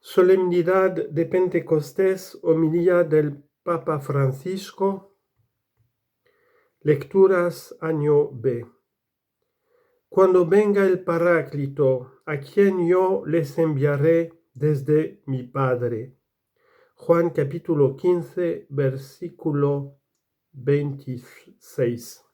Solemnidad de Pentecostés, homilía del Papa Francisco, lecturas año B. Cuando venga el Paráclito, a quien yo les enviaré desde mi Padre. Juan capítulo 15, versículo 26.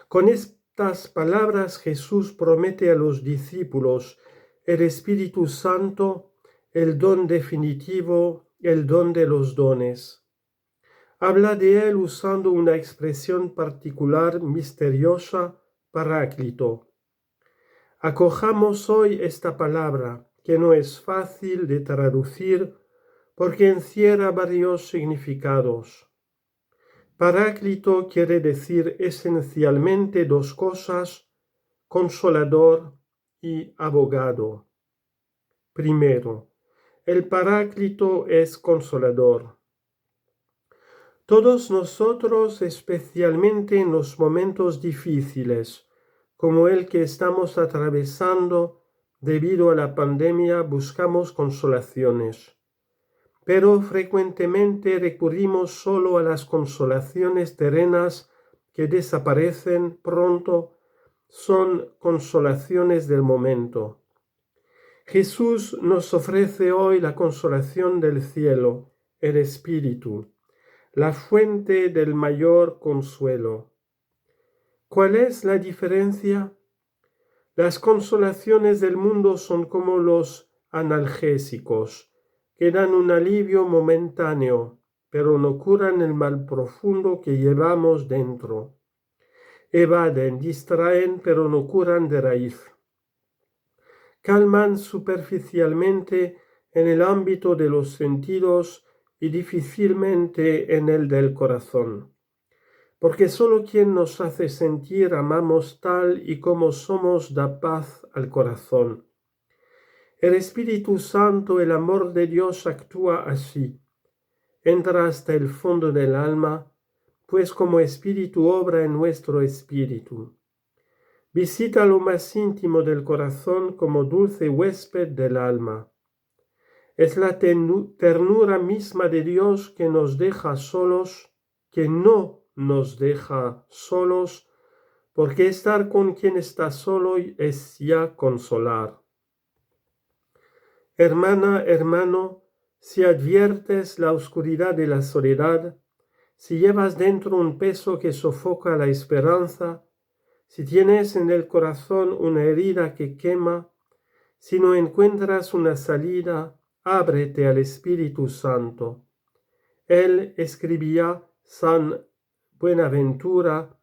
Con estas palabras Jesús promete a los discípulos el Espíritu Santo, el don definitivo, el don de los dones. Habla de él usando una expresión particular, misteriosa, Paráclito. Acojamos hoy esta palabra, que no es fácil de traducir porque encierra varios significados. Paráclito quiere decir esencialmente dos cosas: consolador y abogado. Primero, el Paráclito es consolador. Todos nosotros, especialmente en los momentos difíciles, como el que estamos atravesando debido a la pandemia, buscamos consolaciones. Pero frecuentemente recurrimos solo a las consolaciones terrenas que desaparecen pronto, son consolaciones del momento. Jesús nos ofrece hoy la consolación del cielo, el Espíritu, la fuente del mayor consuelo. ¿Cuál es la diferencia? Las consolaciones del mundo son como los analgésicos, que dan un alivio momentáneo, pero no curan el mal profundo que llevamos dentro. Evaden, distraen, pero no curan de raíz. Calman superficialmente en el ámbito de los sentidos y difícilmente en el del corazón. Porque solo quien nos hace sentir amamos tal y como somos da paz al corazón. El Espíritu Santo, el amor de Dios, actúa así. Entra hasta el fondo del alma, pues como Espíritu obra en nuestro espíritu. Visita lo más íntimo del corazón como dulce huésped del alma. Es la ternura misma de Dios que nos deja solos, que no nos deja solos, porque estar con quien está solo es ya consolar. Hermana, hermano, si adviertes la oscuridad de la soledad, si llevas dentro un peso que sofoca la esperanza, si tienes en el corazón una herida que quema, si no encuentras una salida, ábrete al Espíritu Santo. Él, escribía San Buenaventura,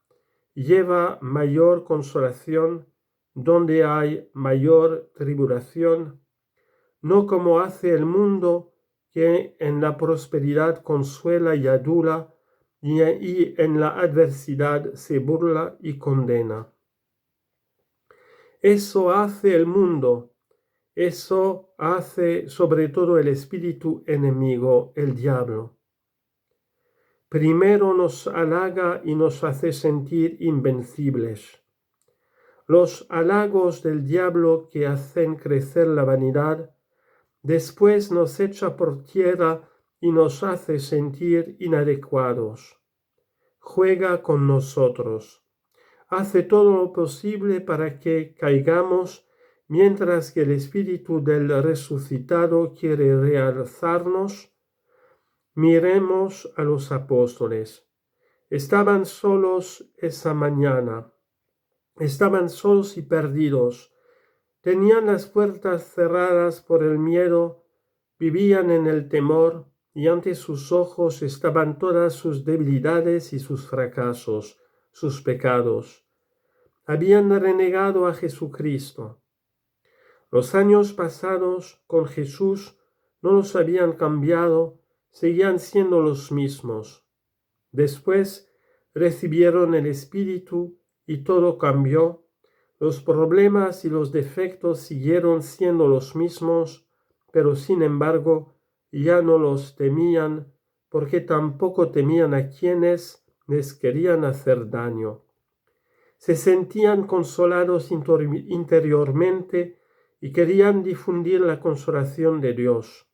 lleva mayor consolación donde hay mayor tribulación, no como hace el mundo, que en la prosperidad consuela y adula, y en la adversidad se burla y condena. Eso hace el mundo, eso hace sobre todo el espíritu enemigo, el diablo. Primero nos halaga y nos hace sentir invencibles. Los halagos del diablo que hacen crecer la vanidad, después nos echa por tierra y nos hace sentir inadecuados. Juega con nosotros. Hace todo lo posible para que caigamos, mientras que el Espíritu del resucitado quiere realzarnos. Miremos a los apóstoles. Estaban solos esa mañana. Estaban solos y perdidos. Tenían las puertas cerradas por el miedo, vivían en el temor, y ante sus ojos estaban todas sus debilidades y sus fracasos, sus pecados. Habían renegado a Jesucristo. Los años pasados con Jesús no los habían cambiado, seguían siendo los mismos. Después recibieron el Espíritu y todo cambió. Los problemas y los defectos siguieron siendo los mismos, pero sin embargo ya no los temían, porque tampoco temían a quienes les querían hacer daño. Se sentían consolados interiormente y querían difundir la consolación de Dios.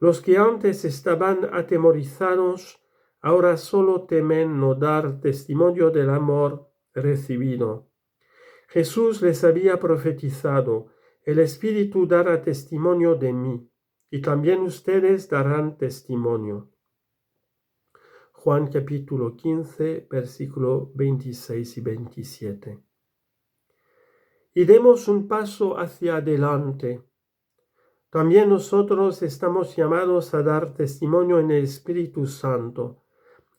Los que antes estaban atemorizados, ahora solo temen no dar testimonio del amor recibido. Jesús les había profetizado: el Espíritu dará testimonio de mí, y también ustedes darán testimonio. Juan capítulo 15, versículo 26 y 27. Y demos un paso hacia adelante. También nosotros estamos llamados a dar testimonio en el Espíritu Santo,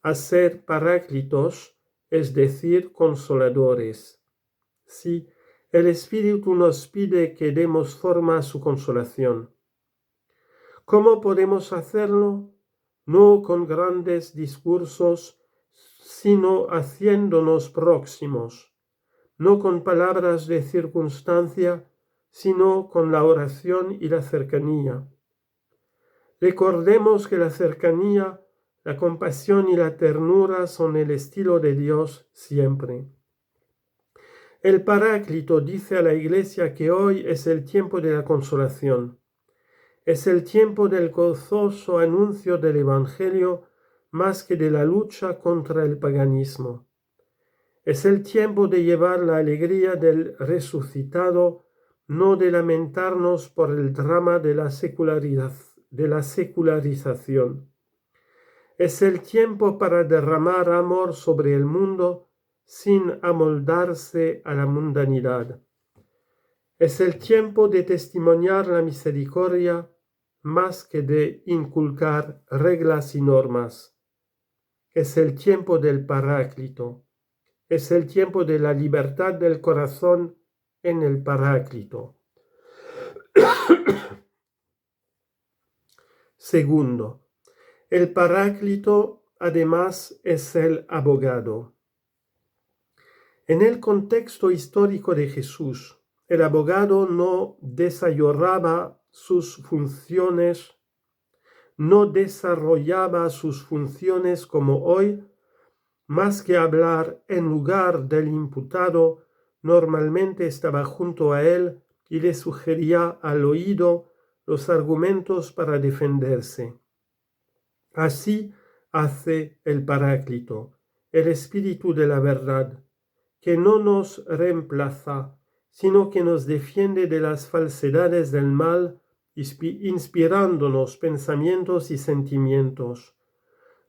a ser paráclitos, es decir, consoladores. Sí, el Espíritu nos pide que demos forma a su consolación. ¿Cómo podemos hacerlo? No con grandes discursos, sino haciéndonos próximos, no con palabras de circunstancia, sino con la oración y la cercanía. Recordemos que la cercanía, la compasión y la ternura son el estilo de Dios siempre. El Paráclito dice a la Iglesia que hoy es el tiempo de la consolación. Es el tiempo del gozoso anuncio del Evangelio más que de la lucha contra el paganismo. Es el tiempo de llevar la alegría del resucitado, no de lamentarnos por el drama de la secularización. Es el tiempo para derramar amor sobre el mundo sin amoldarse a la mundanidad. Es el tiempo de testimoniar la misericordia más que de inculcar reglas y normas. Es el tiempo del Paráclito. Es el tiempo de la libertad del corazón en el Paráclito. Segundo, el Paráclito además es el abogado. En el contexto histórico de Jesús, el abogado no desarrollaba sus funciones como hoy, más que hablar en lugar del imputado. Normalmente estaba junto a él y le sugería al oído los argumentos para defenderse. Así hace el Paráclito, el Espíritu de la verdad, que no nos reemplaza, sino que nos defiende de las falsedades del mal, inspirándonos pensamientos y sentimientos.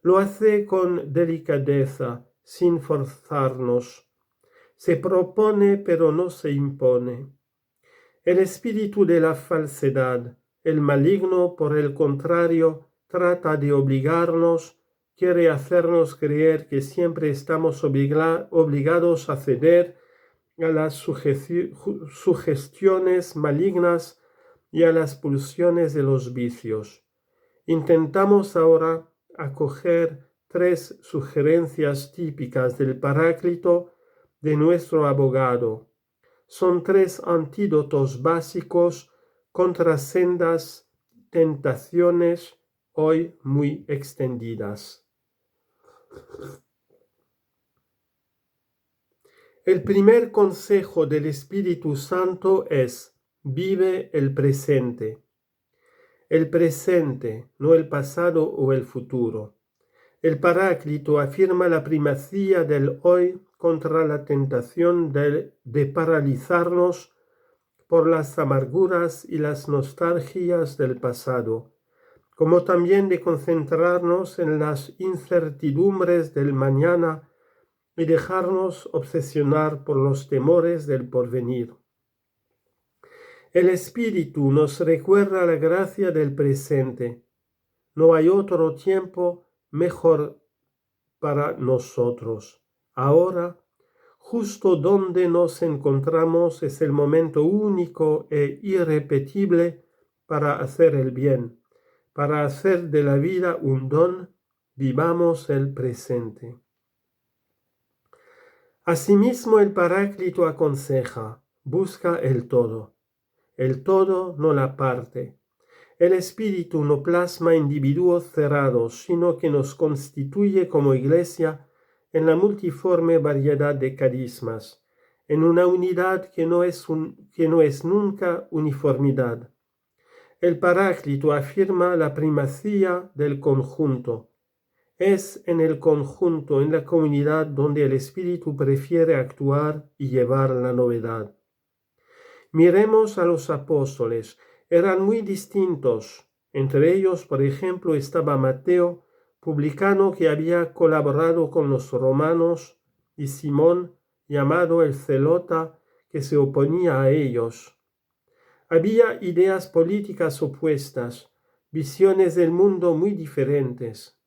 Lo hace con delicadeza, sin forzarnos. Se propone, pero no se impone. El espíritu de la falsedad, el maligno, por el contrario, trata de obligarnos, quiere hacernos creer que siempre estamos obligados a ceder a las sugestiones malignas y a las pulsiones de los vicios. Intentamos ahora acoger 3 sugerencias típicas del Paráclito de nuestro abogado. Son 3 antídotos básicos contra sendas tentaciones hoy muy extendidas. El primer consejo del Espíritu Santo es: vive el presente. El presente, no el pasado o el futuro. El Paráclito afirma la primacía del hoy contra la tentación de paralizarnos por las amarguras y las nostalgias del pasado, como también de concentrarnos en las incertidumbres del mañana y dejarnos obsesionar por los temores del porvenir. El Espíritu nos recuerda la gracia del presente. No hay otro tiempo mejor para nosotros. Ahora, justo donde nos encontramos, es el momento único e irrepetible para hacer el bien, para hacer de la vida un don. Vivamos el presente. Asimismo, el Paráclito aconseja: busca el todo, no la parte. El Espíritu no plasma individuos cerrados, sino que nos constituye como Iglesia en la multiforme variedad de carismas. en una unidad que no es nunca uniformidad. El Paráclito afirma la primacía del conjunto. Es en el conjunto, en la comunidad, donde el Espíritu prefiere actuar y llevar la novedad. Miremos a los apóstoles. Eran muy distintos. Entre ellos, por ejemplo, estaba Mateo, publicano que había colaborado con los romanos, y Simón, llamado el Zelota, que se oponía a ellos. Había ideas políticas opuestas, visiones del mundo muy diferentes.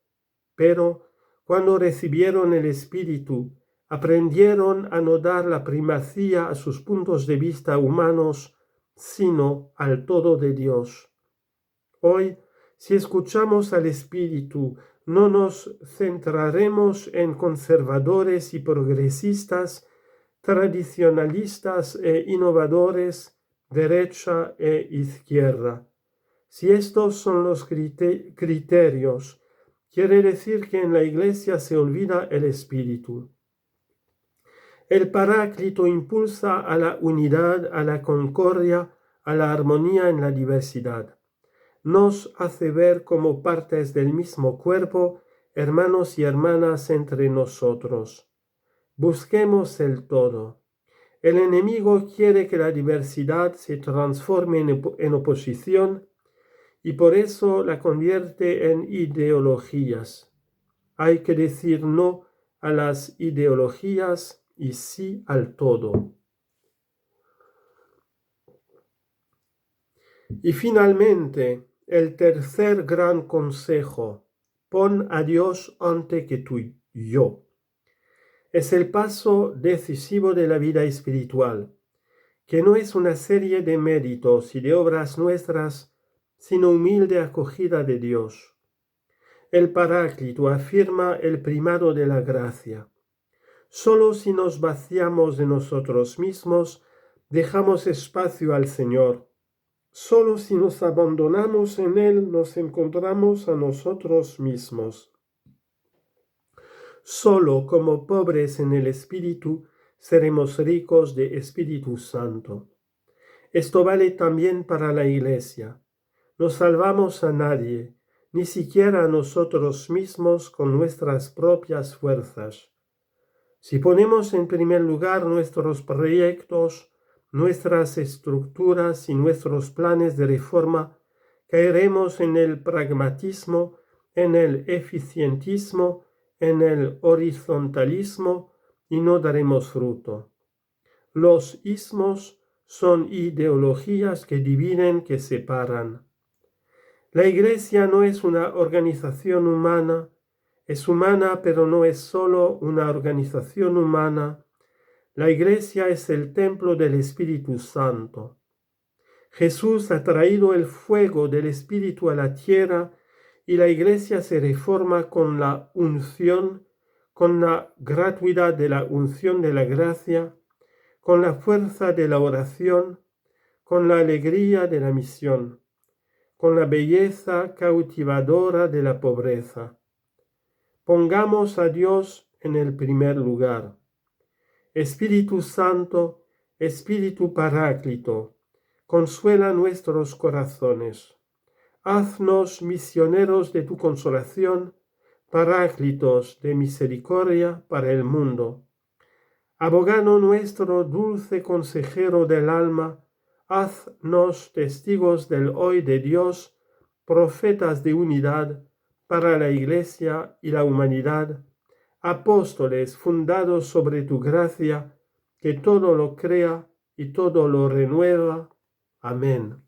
Pero cuando recibieron el Espíritu, aprendieron a no dar la primacía a sus puntos de vista humanos, sino al todo de Dios. Hoy, si escuchamos al Espíritu, no nos centraremos en conservadores y progresistas, tradicionalistas e innovadores, derecha e izquierda. Si estos son los criterios, quiere decir que en la Iglesia se olvida el Espíritu. El Paráclito impulsa a la unidad, a la concordia, a la armonía en la diversidad. Nos hace ver como partes del mismo cuerpo, hermanos y hermanas entre nosotros. Busquemos el todo. El enemigo quiere que la diversidad se transforme en oposición y por eso la convierte en ideologías. Hay que decir no a las ideologías y sí al todo. Y finalmente, el tercer gran consejo: pon a Dios antes que tu yo. Es el paso decisivo de la vida espiritual, que no es una serie de méritos y de obras nuestras, sino humilde acogida de Dios. El Paráclito afirma el primado de la gracia. Solo si nos vaciamos de nosotros mismos, dejamos espacio al Señor. Solo si nos abandonamos en Él, nos encontramos a nosotros mismos. Solo como pobres en el Espíritu, seremos ricos de Espíritu Santo. Esto vale también para la Iglesia. No salvamos a nadie, ni siquiera a nosotros mismos con nuestras propias fuerzas. Si ponemos en primer lugar nuestros proyectos, nuestras estructuras y nuestros planes de reforma, caeremos en el pragmatismo, en el eficientismo, en el horizontalismo y no daremos fruto. Los ismos son ideologías que dividen, que separan. La Iglesia no es una organización humana, es humana, pero no es solo una organización humana. La Iglesia es el templo del Espíritu Santo. Jesús ha traído el fuego del Espíritu a la tierra y la Iglesia se reforma con la unción, con la gratuidad de la unción de la gracia, con la fuerza de la oración, con la alegría de la misión, con la belleza cautivadora de la pobreza. Pongamos a Dios en el primer lugar. Espíritu Santo, Espíritu Paráclito, consuela nuestros corazones. Haznos misioneros de tu consolación, paráclitos de misericordia para el mundo. Abogado nuestro, dulce consejero del alma, haznos testigos del hoy de Dios, profetas de unidad para la Iglesia y la humanidad, apóstoles fundados sobre tu gracia, que todo lo crea y todo lo renueva. Amén.